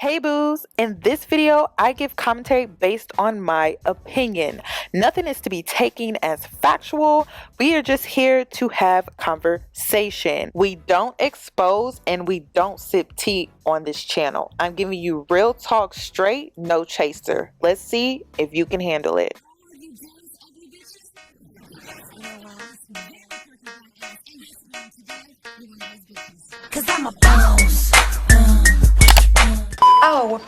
Hey boos, in this video I give commentary based on my opinion. Nothing is to be taken as factual. We are just here to have conversation. We don't expose and we don't sip tea on this channel. I'm giving you real talk straight, no chaser. Let's see if you can handle it. Cause I'm a boss. Oh,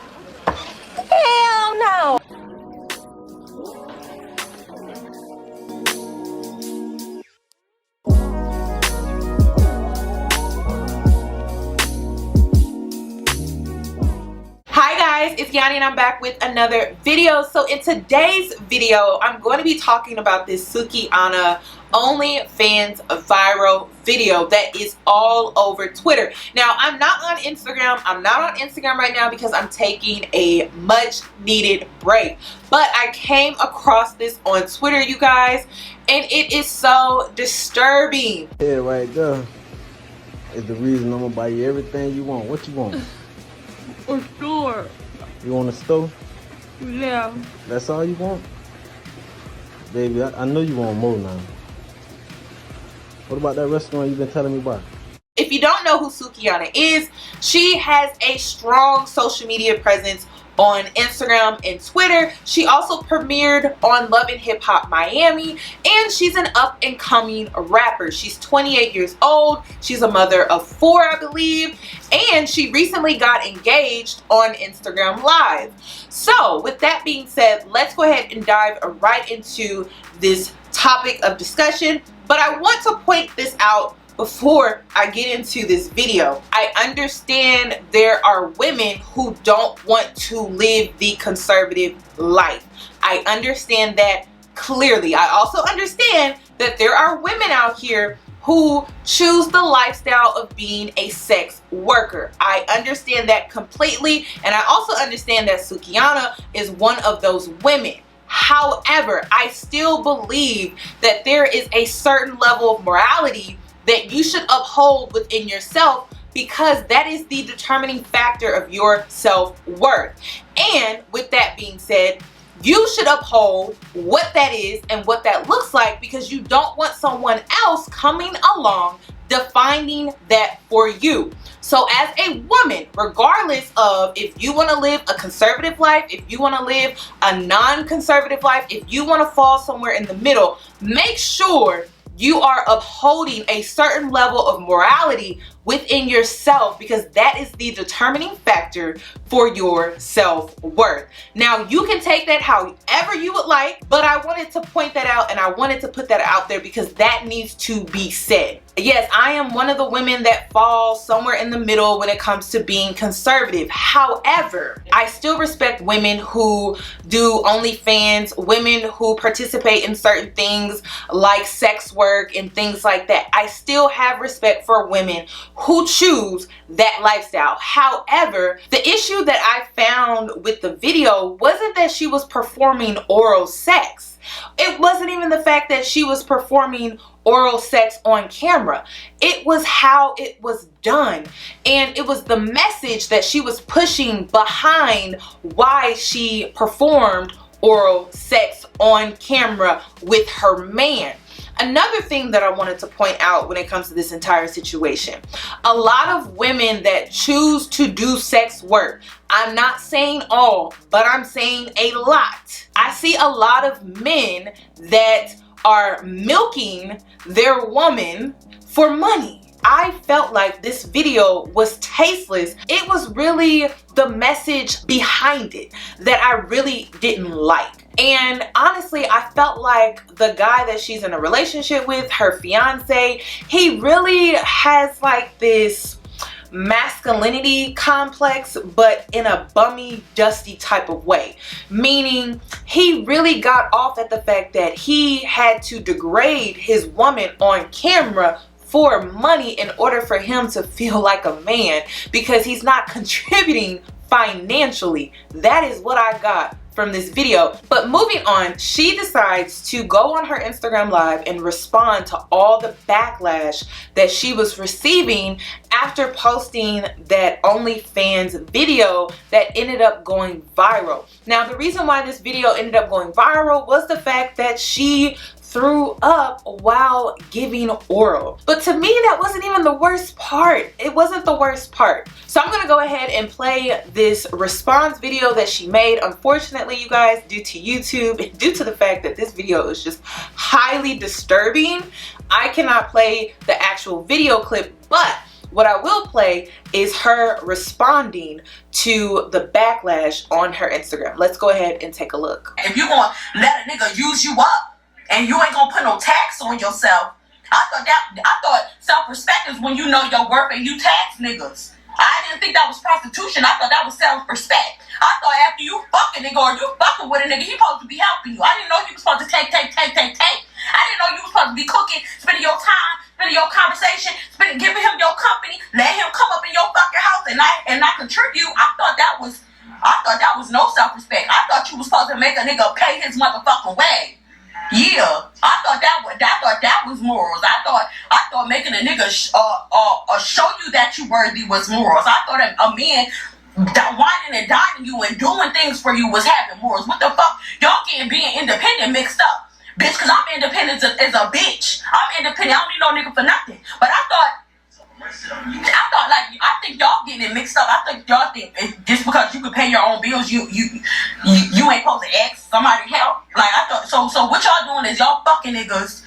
hell no. Hi guys, it's Yoni and I'm back with another video. So in today's video, I'm going to be talking about this Sukiana Onlyfans viral video that is all over Twitter. Now, I'm not on Instagram. I'm not on Instagram right now because I'm taking a much needed break. But I came across this on Twitter, you guys, and it is so disturbing. Yeah, right there is the reason I'm gonna buy you everything you want. What you want? A store. You want a stove? Yeah. That's all you want? Baby, I know you want more now. What about that restaurant you've been telling me about? If you don't know who Sukiana is, she has a strong social media presence on Instagram and Twitter. She also premiered on Love and Hip Hop Miami, and she's an up-and-coming rapper. She's 28 years old. She's a mother of 4, I believe, and she recently got engaged on Instagram Live. So with that being said, let's go ahead and dive right into this topic of discussion. But I want to point this out before I get into this video. I understand there are women who don't want to live the conservative life. I understand that clearly. I also understand that there are women out here who choose the lifestyle of being a sex worker. I understand that completely, and I also understand that Sukiana is one of those women. However, I still believe that there is a certain level of morality that you should uphold within yourself, because that is the determining factor of your self-worth. And with that being said, you should uphold what that is and what that looks like, because you don't want someone else coming along defining that for you. So as a woman, regardless of if you want to live a conservative life, if you want to live a non-conservative life, if you want to fall somewhere in the middle, make sure you are upholding a certain level of morality within yourself, because that is the determining factor for your self-worth. Now, you can take that however you would like, but I wanted to point that out and I wanted to put that out there because that needs to be said. Yes, I am one of the women that falls somewhere in the middle when it comes to being conservative. However, I still respect women who do OnlyFans, women who participate in certain things like sex work and things like that. I still have respect for women who choose that lifestyle. However, the issue that I found with the video wasn't that she was performing oral sex. It wasn't even the fact that she was performing oral sex on camera. It was how it was done, and it was the message that she was pushing behind why she performed oral sex on camera with her man. Another thing that I wanted to point out when it comes to this entire situation, a lot of women that choose to do sex work, I'm not saying all, but I'm saying a lot. I see a lot of men that are milking their woman for money. I felt like this video was tasteless. It was really the message behind it that I really didn't like. And honestly, I felt like the guy that she's in a relationship with, her fiance, he really has like this masculinity complex, but in a bummy, dusty type of way. Meaning, he really got off at the fact that he had to degrade his woman on camera for money in order for him to feel like a man, because he's not contributing financially. That is what I got from this video. But moving on, she decides to go on her Instagram Live and respond to all the backlash that she was receiving after posting that OnlyFans video that ended up going viral. Now, the reason why this video ended up going viral was the fact that she threw up while giving oral. But to me, that wasn't even the worst part. It wasn't the worst part. So I'm gonna go ahead and play this response video that she made. Unfortunately, you guys, due to YouTube, due to the fact that this video is just highly disturbing, I cannot play the actual video clip, but what I will play is her responding to the backlash on her Instagram. Let's go ahead and take a look. If you gonna let a nigga use you up and you ain't gonna put no tax on yourself, I thought self-respect is when you know your worth and you tax niggas. I didn't think that was prostitution. I thought that was self-respect. I thought after you fucking nigga or you fucking with a nigga, he supposed to be helping you. I didn't know you was supposed to take. I didn't know you was supposed to be cooking, spending your time, spending your conversation, giving him your company, let him come up in your fucking house and not contribute. I thought that was no self-respect. I thought you was supposed to make a nigga pay his motherfucking way. Yeah, I thought that was morals. I thought making a nigga show you that you worthy was morals. I thought a man whining and dining you and doing things for you was having morals. What the fuck? Y'all getting being independent mixed up, bitch. Cause I'm independent as a bitch. I'm independent. I don't need no nigga for nothing. But I think y'all getting it mixed up. I think y'all think just because you can pay your own bills, you ain't supposed to ask somebody help. Like I thought. So what y'all doing is y'all fucking niggas.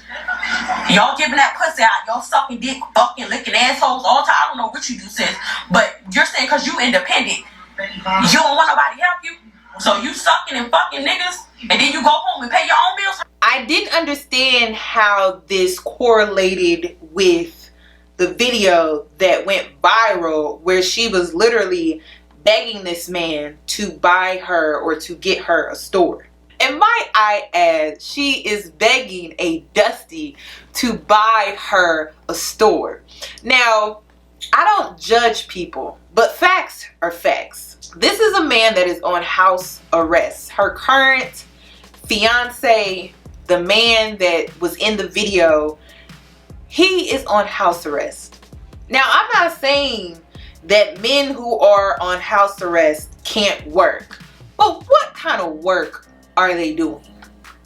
Y'all giving that pussy out. Y'all sucking dick, fucking licking assholes all the time. I don't know what you do, sis. But you're saying because you independent, you don't want nobody to help you. So you sucking and fucking niggas, and then you go home and pay your own bills. I didn't understand how this correlated with the video that went viral where she was literally begging this man to buy her or to get her a store. And might I add, she is begging a Dusty to buy her a store. Now, I don't judge people, but facts are facts. This is a man that is on house arrest. Her current fiance, the man that was in the video, he is on house arrest. Now, I'm not saying that men who are on house arrest can't work, but what kind of work are they doing?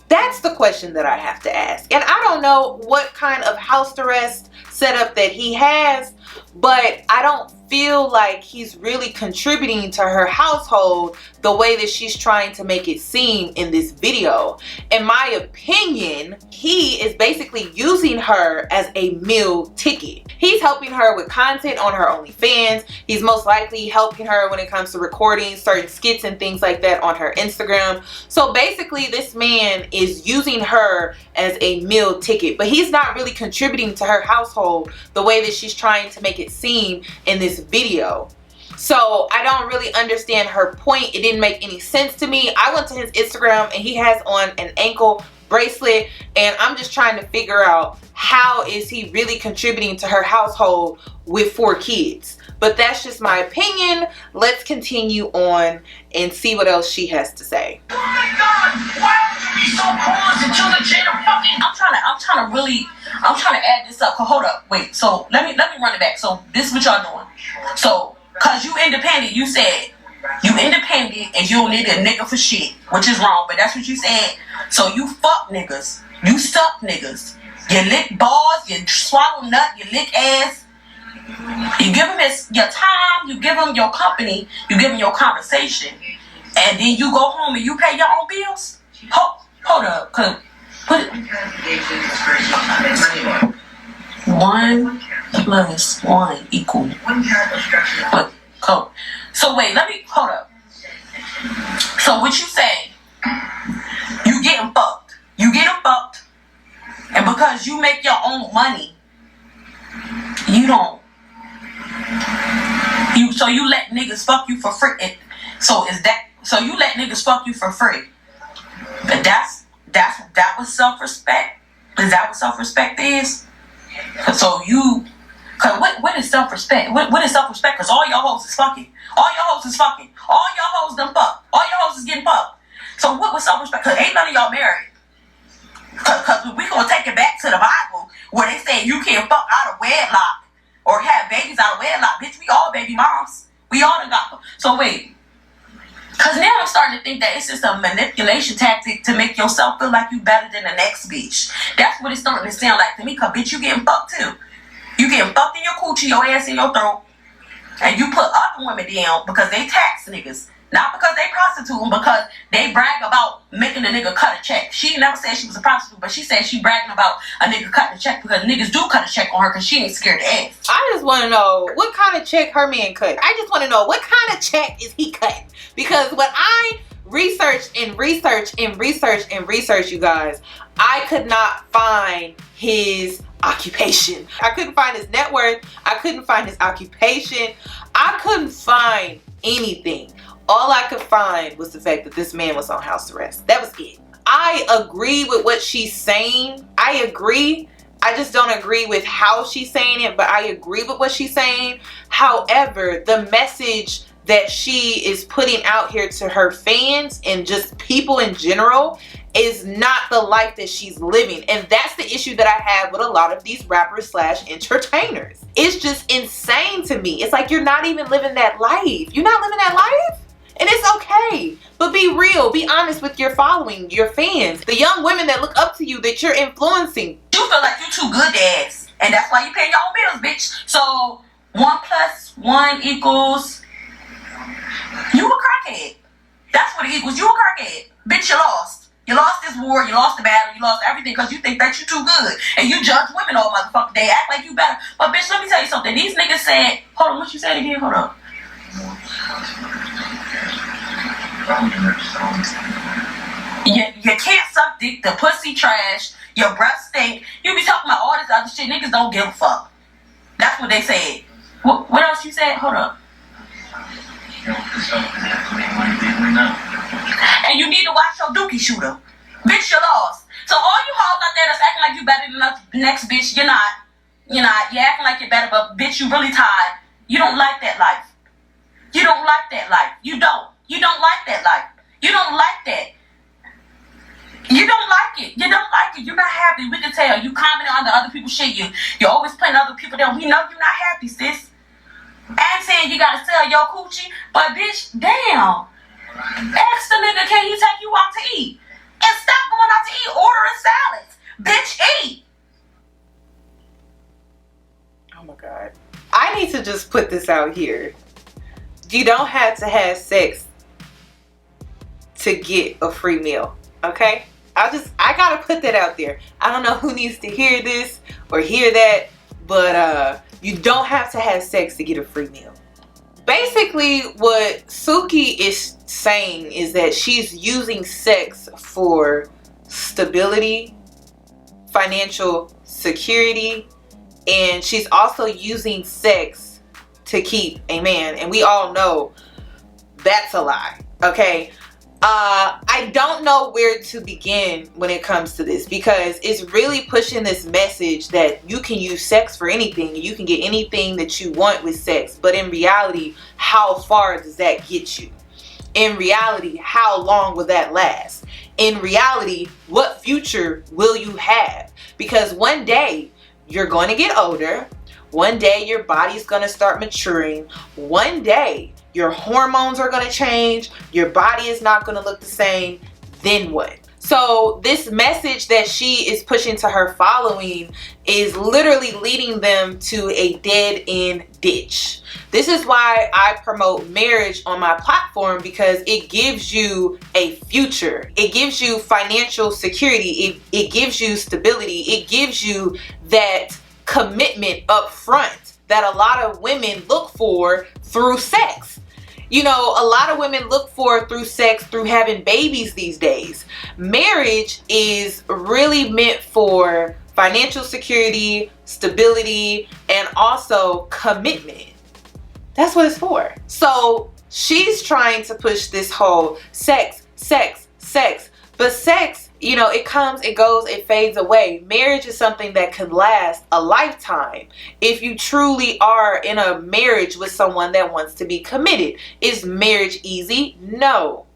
That's the question that I have to ask. And I don't know what kind of house arrest setup that he has, but I don't feel like he's really contributing to her household the way that she's trying to make it seem in this video. In my opinion, he is basically using her as a meal ticket. He's helping her with content on her OnlyFans. He's most likely helping her when it comes to recording certain skits and things like that on her Instagram. So basically, this man is using her as a meal ticket, but he's not really contributing to her household the way that she's trying to make it seem in this video. So I don't really understand her point. It didn't make any sense to me. I went to his Instagram and he has on an ankle bracelet, and I'm just trying to figure out how is he really contributing to her household with 4 kids. But that's just my opinion. Let's continue on and see what else she has to say. Oh my God! Why would you be so close until the gender fucking? I'm trying to add this up. Hold up, wait. So let me run it back. So this is what y'all doing. So cause you independent, you said you independent and you don't need a nigga for shit, which is wrong. But that's what you said. So you fuck niggas, you suck niggas, you lick balls, you swallow nut, you lick ass. You give him your time, you give him your company, you give him your conversation, and then you go home and you pay your own bills? Hold up, cause put it. 1 + 1 equal. But cool. So wait, hold up. So what you say? You getting fucked. You getting fucked, and because you make your own money, so you let niggas fuck you for free. So you let niggas fuck you for free. But that was self-respect. Is that what self-respect is? So cause what is self-respect? What is self-respect? Cause all your hoes is fucking. All your hoes is fucking. All your hoes done fuck. All your hoes is getting fucked. So what was self-respect? Cause ain't none of y'all married. Cause we gonna take it back to the Bible where they say you can't fuck out of wedlock. or have babies out of wedlock. Bitch, we all baby moms. We all done got them. So wait. Because now I'm starting to think that it's just a manipulation tactic to make yourself feel like you better than the next bitch. That's what it's starting to sound like to me. Because bitch, you getting fucked too. You getting fucked in your coochie, your ass in your throat. And you put other women down because they tax niggas. Not because they prostitute them, because they brag about making a nigga cut a check. She never said she was a prostitute, but she said she bragging about a nigga cutting a check because niggas do cut a check on her because she ain't scared to ask. I just want to know what kind of check her man cut. I just want to know what kind of check is he cutting. Because when I researched, you guys, I could not find his occupation. I couldn't find his net worth. I couldn't find his occupation. I couldn't find anything. All I could find was the fact that this man was on house arrest. That was it. I agree with what she's saying. I agree. I just don't agree with how she's saying it, but I agree with what she's saying. However, the message that she is putting out here to her fans and just people in general is not the life that she's living. And that's the issue that I have with a lot of these rappers / entertainers. It's just insane to me. It's like you're not even living that life. You're not living that life? And it's okay. But be real. Be honest with your following, your fans, the young women that look up to you, that you're influencing. You feel like you too good to ask. And that's why you paying your own bills, bitch. So 1 + 1 equals... You a crackhead. That's what it equals. You a crackhead. Bitch, you lost. You lost this war. You lost the battle. You lost everything because you think that you too good. And you judge women all motherfucker. They act like you better. But bitch, let me tell you something. These niggas said... Hold on, what you said again? Hold on. You can't suck dick, the pussy trash, your breath stink. You be talking about all this other shit. Niggas don't give a fuck. That's what they said. What else you said? Hold up. And you need to watch your dookie shooter. Bitch, you lost. So all you hoes out there that's acting like you better than the next bitch, you're not. You're not. You're acting like you're better, but bitch, you really tired. You don't like that life. You don't like that life. You don't. You don't like that life. You don't like that. You don't like it. You don't like it. You're not happy. We can tell. You commenting on the other people's shit. You're always putting other people down. We know you're not happy, sis. I ain't saying you gotta sell your coochie, but bitch, damn. Ask the nigga, can he take you out to eat? And stop going out to eat, ordering salads. Bitch, eat. Oh my God. I need to just put this out here. You don't have to have sex to get a free meal, okay? I gotta put that out there. I don't know who needs to hear this or hear that, but you don't have to have sex to get a free meal. Basically, what Suki is saying is that she's using sex for stability, financial security, and she's also using sex to keep a man. And we all know that's a lie, okay? I don't know where to begin when it comes to this, because it's really pushing this message that you can use sex for anything. You can get anything that you want with sex. But in reality, how far does that get you? In reality, how long will that last? In reality, what future will you have? Because one day you're going to get older. One day your body's going to start maturing. One day your hormones are going to change. Your body is not going to look the same. Then what? So this message that she is pushing to her following is literally leading them to a dead end ditch. This is why I promote marriage on my platform, because it gives you a future. It gives you financial security. It gives you stability. It gives you that commitment up front that a lot of women look for through sex. You know, a lot of women look for through sex, through having babies these days. Marriage is really meant for financial security, stability, and also commitment. That's what it's for. So she's trying to push this whole sex. But sex, you know, it comes, it goes, it fades away. Marriage is something that can last a lifetime if you truly are in a marriage with someone that wants to be committed. Is marriage easy? No.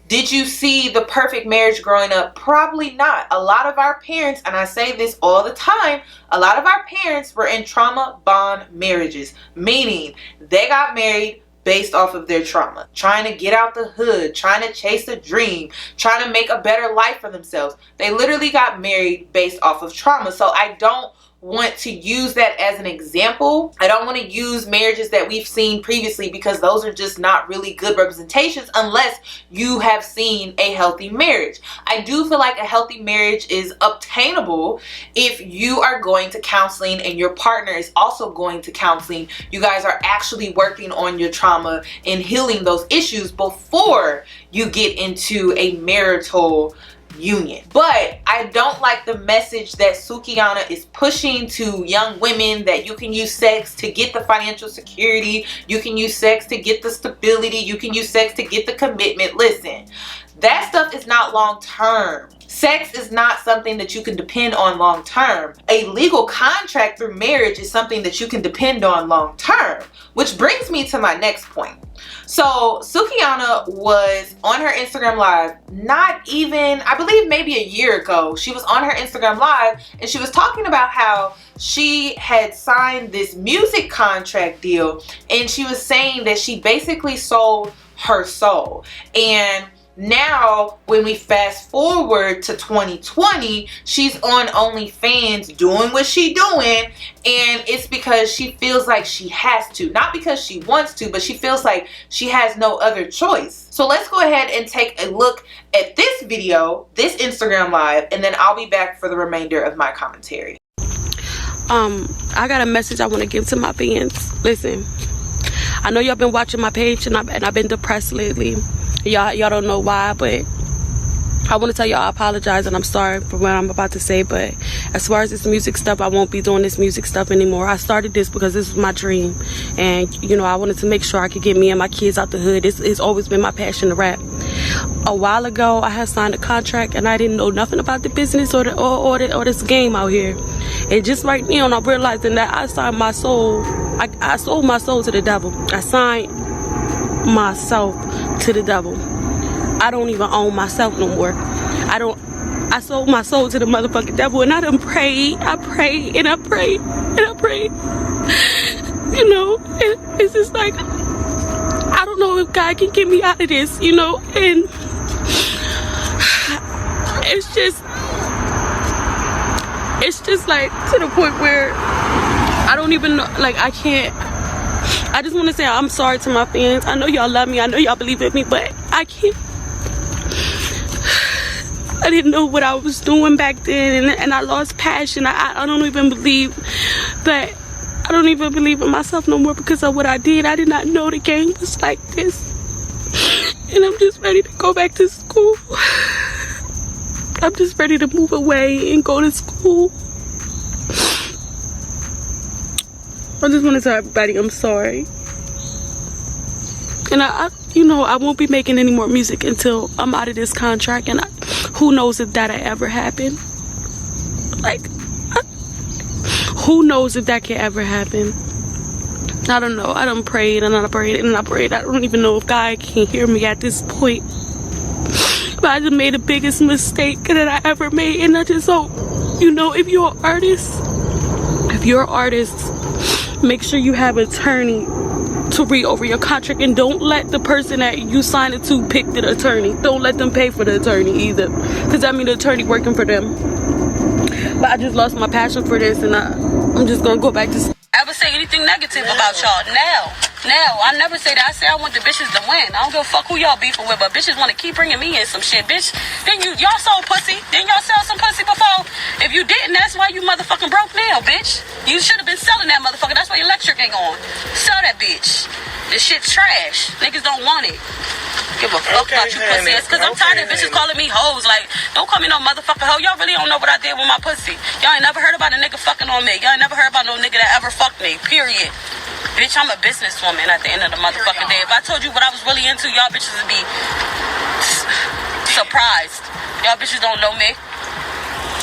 Did you see the perfect marriage growing up? Probably not. A lot of our parents, and I say this all the time, a lot of our parents were in trauma bond marriages, meaning they got married based off of their trauma, trying to get out the hood, trying to chase a dream, trying to make a better life for themselves. They literally got married based off of trauma. So I don't want to use that as an example. I don't want to use marriages that we've seen previously, because those are just not really good representations unless you have seen a healthy marriage. I do feel like a healthy marriage is obtainable if you are going to counseling and your partner is also going to counseling. You guys are actually working on your trauma and healing those issues before you get into a marital union. But I don't like the message that Sukiana is pushing to young women, that you can use sex to get the financial security, you can use sex to get the stability, you can use sex to get the commitment. Listen, that stuff is not long term. Sex is not something that you can depend on long term. A legal contract through marriage is something that you can depend on long term, which brings me to my next point. So Sukiana was on her Instagram live, not even, I believe maybe a year ago. She was on her Instagram live and she was talking about how she had signed this music contract deal, and she was saying that she basically sold her soul. And now when we fast forward to 2020, she's on OnlyFans doing what she doing, and it's because she feels like she has to, not because she wants to, but she feels like she has no other choice. So let's go ahead and take a look at this video, this Instagram live, and then I'll be back for the remainder of my commentary. I got a message I want to give to my fans. Listen, I know y'all been watching my page and I've been depressed lately. Y'all don't know why, but I want to tell y'all I apologize and I'm sorry for what I'm about to say. But as far as this music stuff, I won't be doing this music stuff anymore. I started this because this was my dream, and you know, I wanted to make sure I could get me and my kids out the hood. It's always been my passion to rap. A while ago, I had signed a contract and I didn't know nothing about the business or this game out here. And just right now, I'm realizing that I signed my soul. I sold my soul to the devil. I signed myself to the devil. I don't even own myself no more. I sold my soul to the motherfucking devil, and I done prayed. I prayed and I prayed and I prayed. You know, it's just like, I don't know if God can get me out of this, you know, and it's just like to the point where I don't even know, like, I can't. I just want to say I'm sorry to my fans. I know y'all love me. I know y'all believe in me, but I can't. I didn't know what I was doing back then, and I lost passion. I don't even believe that. I don't even believe in myself no more because of what I did. I did not know the game was like this. And I'm just ready to go back to school. I'm just ready to move away and go to school. I just want to tell everybody I'm sorry. And I won't be making any more music until I'm out of this contract. And who knows if that'll ever happen. Like, who knows if that can ever happen. I don't know. I done prayed and I prayed and I prayed. I don't even know if God can hear me at this point. But I just made the biggest mistake that I ever made. And I just hope, you know, if you're an artist, make sure you have an attorney to read over your contract, and don't let the person that you signed it to pick the attorney. Don't let them pay for the attorney either, because I mean the attorney working for them. But I just lost my passion for this, and I'm just gonna go back to ever say anything negative about y'all. Now, I never say that. I say I want the bitches to win. I don't give a fuck who y'all beefing with, but bitches want to keep bringing me in some shit, bitch. Then y'all sold pussy. Then y'all sell some pussy before. If you didn't, that's why you motherfucking broke now, bitch. You should have been selling that motherfucker. That's why your electric ain't on. Sell that bitch. This shit's trash. Niggas don't want it. Give a fuck about you pussy ass, cause I'm tired of bitches calling me hoes. Like, don't call me no motherfucking hoe. Y'all really don't know what I did with my pussy. Y'all ain't never heard about a nigga fucking on me. Y'all ain't never heard about no nigga that ever fucked me, period. Bitch, I'm a businesswoman at the end of the motherfucking day. If I told you what I was really into, y'all bitches would be surprised. Y'all bitches don't know me.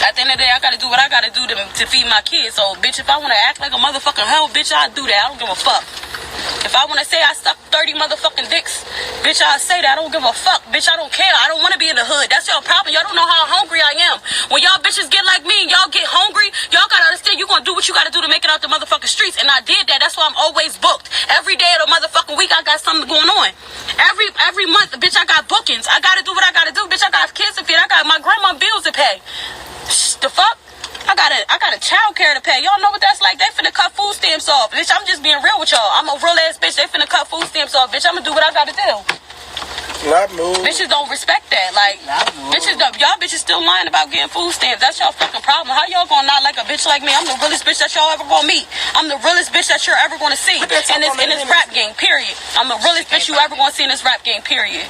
At the end of the day, I gotta do what I gotta do to feed my kids. So, bitch, if I wanna act like a motherfucking hoe, bitch, I'll do that. I don't give a fuck. If I want to say I sucked 30 motherfucking dicks, bitch, I'll say that. I don't give a fuck. Bitch, I don't care. I don't want to be in the hood. That's your problem. Y'all don't know how hungry I am. When y'all bitches get like me and y'all get hungry, y'all gotta understand you gonna do what you gotta do to make it out the motherfucking streets. And I did that. That's why I'm always booked. Every day of the motherfucking week, I got something going on. Every month, bitch, I got bookings. I gotta do what I gotta do. Bitch, I got kids to feed. I got my grandma bills to pay. The fuck? I got a child care to pay. Y'all know what that's like. They finna cut food stamps off. Bitch, I'm just being real with y'all. I'm a real ass bitch. They finna cut food stamps off. Bitch, I'm gonna do what I gotta do. Bitches don't respect that. Like, bitches don't. Y'all bitches still lying about getting food stamps. That's y'all fucking problem. How y'all gonna not like a bitch like me? I'm the realest bitch that y'all ever gonna meet. I'm the realest bitch that you're ever gonna see in this rap game, period. I'm the realest bitch you ever gonna see in this rap game, period.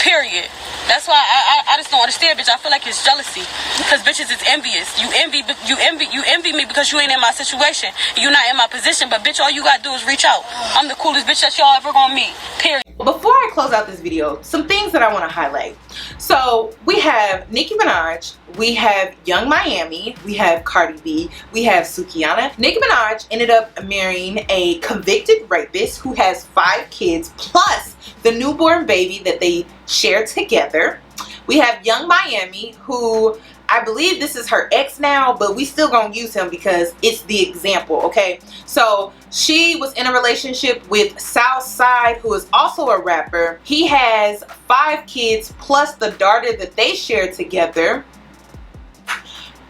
Period. That's why I just don't understand, bitch. I feel like it's jealousy, because bitches is envious. You envy me because you ain't in my situation. You not in my position, but bitch, all you gotta do is reach out. I'm the coolest bitch that y'all ever gonna meet. Period. Before I close out this video, some things that I want to highlight. So we have Nicki Minaj, we have Young Miami, we have Cardi B, we have Sukiana. Nicki Minaj ended up marrying a convicted rapist who has 5 kids plus the newborn baby that they share together. We have Young Miami, who I believe this is her ex now, but we still gonna use him because it's the example, okay? So she was in a relationship with Southside, who is also a rapper. He has 5 kids plus the daughter that they share together.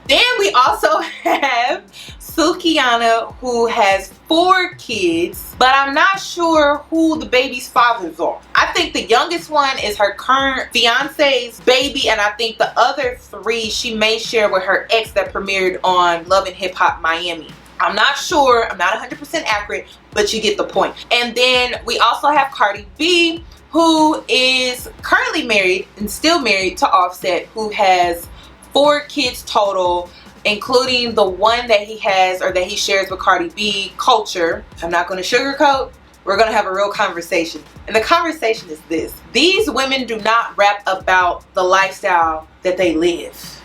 Then we also have Sukiana, who has 4 kids, but I'm not sure who the baby's fathers are. I think the youngest one is her current fiance's baby, and I think the other 3 she may share with her ex that premiered on Love and Hip Hop Miami. I'm not sure, I'm not 100% accurate, but you get the point. And then we also have Cardi B, who is currently married and still married to Offset, who has 4 kids total, including the one that he has or that he shares with Cardi B, Culture. I'm not going to sugarcoat. We're going to have a real conversation. And the conversation is this. These women do not rap about the lifestyle that they live.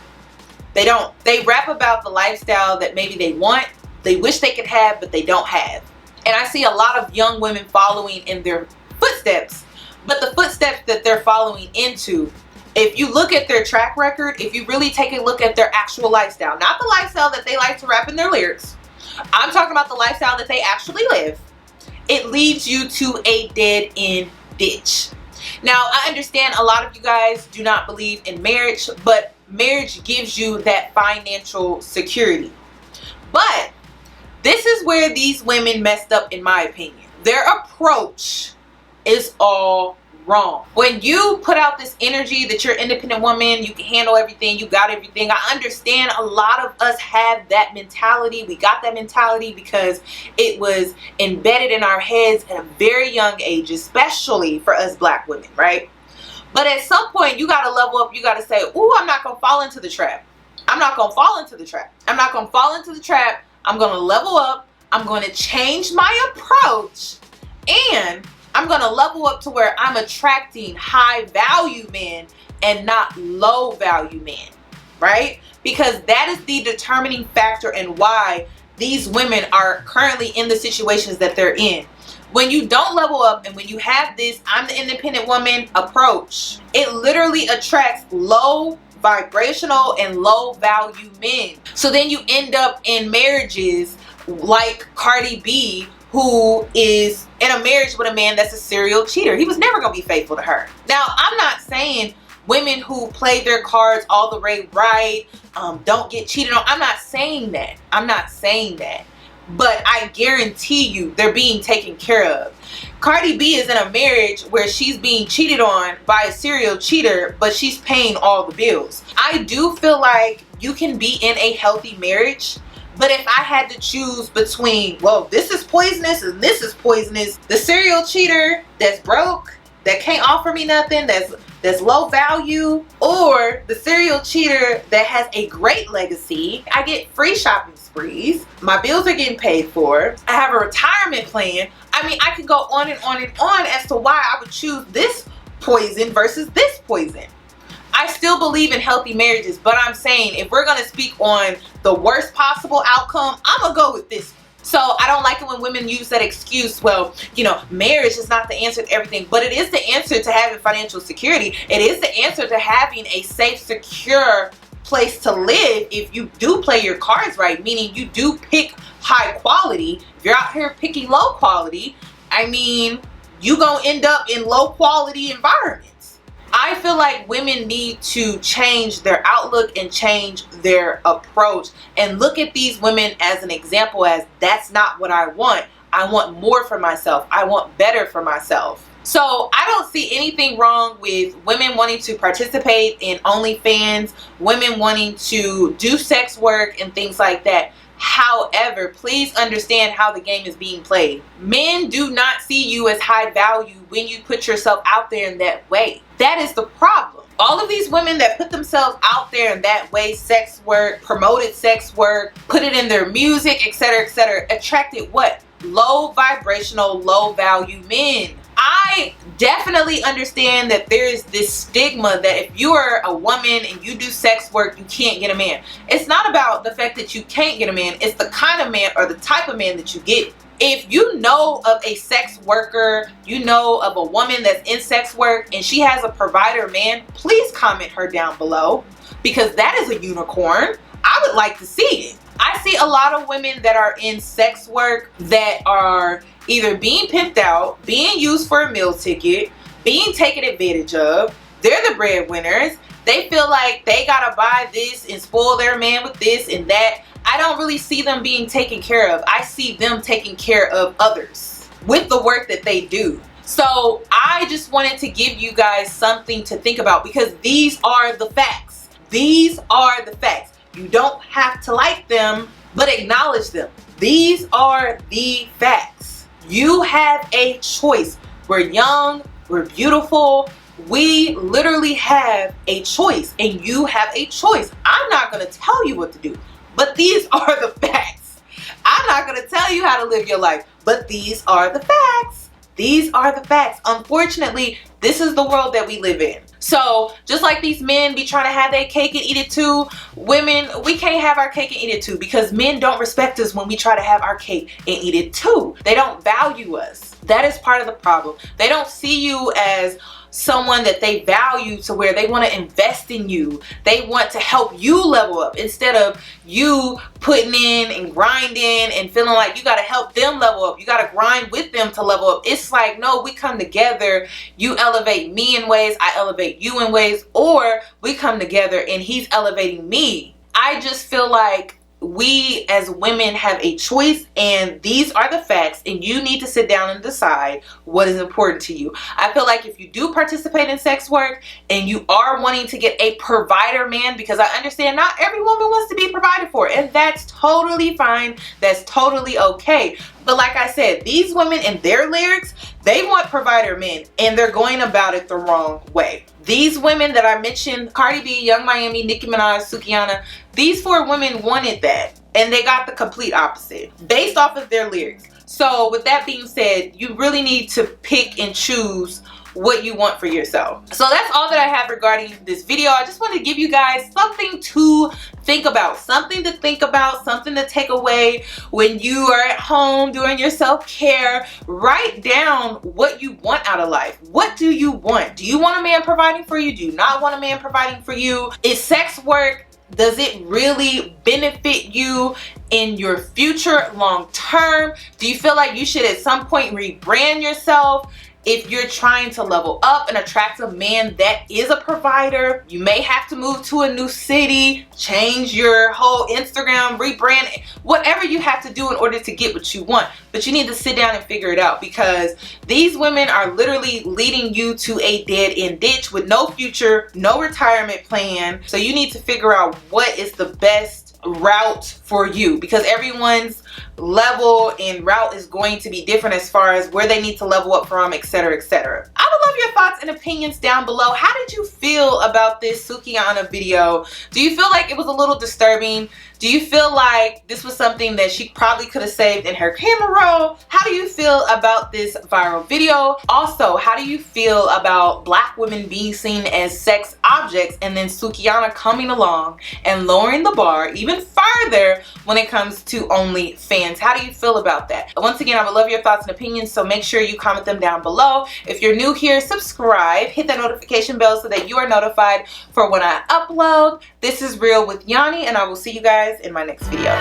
They don't. They rap about the lifestyle that maybe they want, they wish they could have, but they don't have. And I see a lot of young women following in their footsteps, but the footsteps that they're following into, if you look at their track record, if you really take a look at their actual lifestyle, not the lifestyle that they like to rap in their lyrics, I'm talking about the lifestyle that they actually live, it leads you to a dead-end ditch. Now, I understand a lot of you guys do not believe in marriage, but marriage gives you that financial security. But this is where these women messed up, in my opinion. Their approach is all wrong. When you put out this energy that you're an independent woman, you can handle everything, you got everything. I understand a lot of us have that mentality. We got that mentality because it was embedded in our heads at a very young age, especially for us black women, right? But at some point, you got to level up. You got to say, ooh, I'm not going to fall into the trap. I'm not going to fall into the trap. I'm not going to fall into the trap. I'm going to level up. I'm going to change my approach. And I'm going to level up to where I'm attracting high value men and not low value men, right? Because that is the determining factor in why these women are currently in the situations that they're in. When you don't level up and when you have this I'm the independent woman approach, it literally attracts low vibrational and low value men. So then you end up in marriages like Cardi B, who is in a marriage with a man that's a serial cheater. He was never going to be faithful to her. Now, I'm not saying women who play their cards all the way right, don't get cheated on. I'm not saying that. I'm not saying that. But I guarantee you they're being taken care of. Cardi B is in a marriage where she's being cheated on by a serial cheater, but she's paying all the bills. I do feel like you can be in a healthy marriage, but if I had to choose between, well, this is poisonous and this is poisonous, the serial cheater that's broke, that can't offer me nothing, that's low value, or the serial cheater that has a great legacy, I get free shopping sprees, my bills are getting paid for, I have a retirement plan. I mean, I could go on and on and on as to why I would choose this poison versus this poison. I still believe in healthy marriages, but I'm saying if we're going to speak on the worst possible outcome, I'm going to go with this. So I don't like it when women use that excuse, well, you know, marriage is not the answer to everything, but it is the answer to having financial security. It is the answer to having a safe, secure place to live if you do play your cards right, meaning you do pick high quality. If you're out here picking low quality, I mean, you gonna end up in low quality environments. I feel like women need to change their outlook and change their approach and look at these women as an example, as that's not what I want. I want more for myself. I want better for myself. So I don't see anything wrong with women wanting to participate in OnlyFans, women wanting to do sex work and things like that. However, please understand how the game is being played. Men do not see you as high value when you put yourself out there in that way. That is the problem. All of these women that put themselves out there in that way, sex work, promoted sex work, put it in their music, etc., attracted what? Low vibrational, low value men. I definitely understand that there is this stigma that if you are a woman and you do sex work, you can't get a man. It's not about the fact that you can't get a man. It's the kind of man or the type of man that you get. If you know of a sex worker, you know of a woman that's in sex work and she has a provider man, please comment her down below, because that is a unicorn. I would like to see it. I see a lot of women that are in sex work that are either being pimped out, being used for a meal ticket, being taken advantage of. They're the breadwinners. They feel like they gotta buy this and spoil their man with this and that. I don't really see them being taken care of. I see them taking care of others with the work that they do. So I just wanted to give you guys something to think about, because these are the facts. These are the facts. You don't have to like them, but acknowledge them. These are the facts. You have a choice. We're young, we're beautiful. We literally have a choice, and you have a choice. I'm not going to tell you what to do, but these are the facts. I'm not going to tell you how to live your life, but these are the facts. These are the facts. Unfortunately, this is the world that we live in. So just like these men be trying to have their cake and eat it too, women, we can't have our cake and eat it too, because men don't respect us when we try to have our cake and eat it too. They don't value us. That is part of the problem. They don't see you as someone that they value to where they want to invest in you. They want to help you level up instead of you putting in and grinding and feeling like you got to help them level up. You got to grind with them to level up. It's like, no, we come together. You elevate me in ways, I elevate you in ways, or we come together and he's elevating me. I just feel like we as women have a choice, and these are the facts, and you need to sit down and decide what is important to you. I feel like if you do participate in sex work and you are wanting to get a provider man, because I understand not every woman wants to be provided for, and that's totally fine, that's totally okay. But like I said, these women in their lyrics, they want provider men, and they're going about it the wrong way. These women that I mentioned, Cardi B, Young Miami, Nicki Minaj, Sukiana, these 4 women wanted that, and they got the complete opposite based off of their lyrics. So with that being said, you really need to pick and choose what you want for yourself. So that's all that I have regarding this video. I just wanted to give you guys something to think about, something to think about, something to take away when you are at home doing your self-care. Write down what you want out of life. What do you want? Do you want a man providing for you? Do you not want a man providing for you? Is sex work, does it really benefit you in your future long term? Do you feel like you should at some point rebrand yourself? If you're trying to level up and attract a man that is a provider, you may have to move to a new city, change your whole Instagram, rebrand, whatever you have to do in order to get what you want. But you need to sit down and figure it out, because these women are literally leading you to a dead-end ditch with no future, no retirement plan. So you need to figure out what is the best route for you, because everyone's level and route is going to be different as far as where they need to level up from, etc., etc. I would love your thoughts and opinions down below. How did you feel about this Sukiana video? Do you feel like it was a little disturbing? Do you feel like this was something that she probably could have saved in her camera roll? How do you feel about this viral video? Also, how do you feel about black women being seen as sex objects and then Sukiana coming along and lowering the bar even further when it comes to OnlyFans? How do you feel about that? Once again, I would love your thoughts and opinions, so make sure you comment them down below. If you're new here, subscribe, hit that notification bell so that you are notified for when I upload. This is Real with Yoni, and I will see you guys in my next video.